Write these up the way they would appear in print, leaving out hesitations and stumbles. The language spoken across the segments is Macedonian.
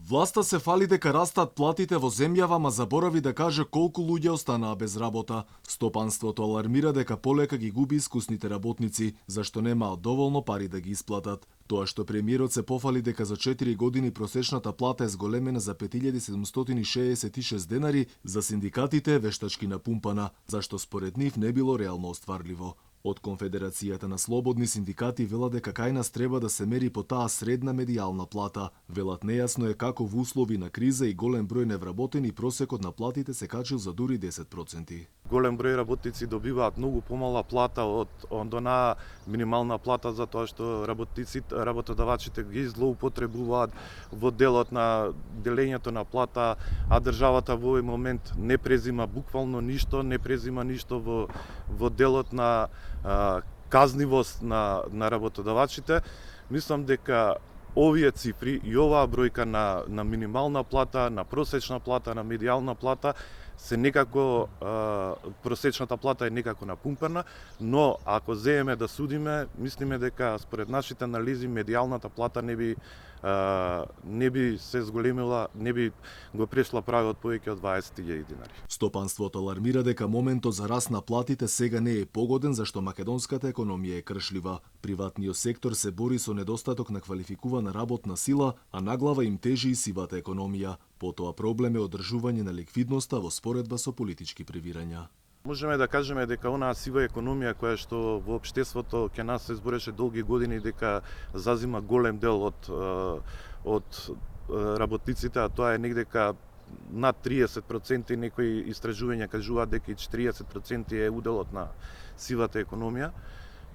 Власта се фали дека растат платите во земјава, ма заборави да каже колку луѓе останаа без работа. Стопанството алармира дека полека ги губи искусните работници, зашто немаат доволно пари да ги исплатат. Тоа што премиерот се пофали дека за 4 години просечната плата е зголемена за 5766 денари, за синдикатите е вештачки напумпана, зашто според нив не било реално остварливо. Од Конфедерацијата на слободни синдикати велат дека кај нас треба да се мери по таа средна медијална плата. Велат нејасно е како во услови на криза и голем број невработени просекот на платите се качил за дури 10%. Голем број работници добиваат многу помала плата од онаа минимална плата, затоа што работодавачите ги злоупотребуваат во делот на делењето на плата, а државата во овој момент не презима буквално ништо, не презима ништо во делот на казнивост на работодавачите. Мислам дека овие цифри и оваа бројка на минимална плата, на просечна плата, на медијална плата се некако, просечната плата е некако напумпана, но ако земеме да судиме, мислиме дека според нашите анализи медијалната плата не би се зголемила, не би го прешла прагот повеќе од 20.000 денари. Стопанството алармира дека моментот за раст на платите сега не е погоден, зашто македонската економија е кршлива. Приватниот сектор се бори со недостаток на квалификувана работна сила, а наглава им тежи и сивата економија. Потоа проблем е одржување на ликвидноста во споредба со политички превирања. Можеме да кажеме дека онаа сива економија која што во општеството ќе нас се збореше долги години дека зазима голем дел од работниците, а тоа е негдека над 30%, и некои истражувања кажуваат дека и 40% е уделот на сивата економија.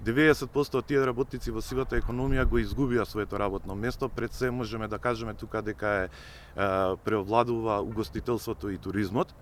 90% од тие работници во сивата економија го изгубија своето работно место. Пред се можеме да кажеме тука дека преовладува угостителството и туризмот.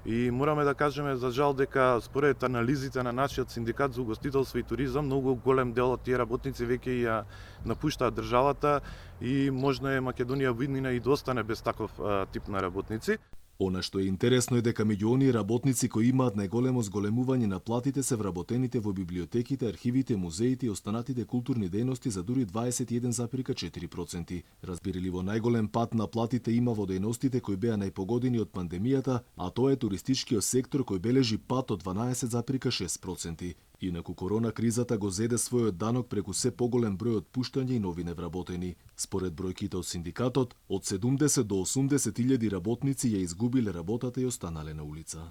И мораме да кажеме за жал дека според анализите на нашиот синдикат за угостителство и туризам, многу голем дел од тие работници веќе ја напуштаат државата и можно е Македонија во иднина и да остане без таков тип на работници. Она што е интересно е дека меѓу оние работници кои имаат најголемо зголемување на платите се вработените во библиотеките, архивите, музеите и останатите културни дејности за дури 21,4%. Разбирливо најголем пат на платите има во дејностите кои беа најпогодени од пандемијата, а тоа е туристичкиот сектор кој бележи пат од 12,6%. Инаку корона кризата го зеде својот данок преку се поголем број отпуштања и нови невработени. Според бројките од синдикатот, од 70 до 80.000 работници ја изгубиле работата и останале на улица.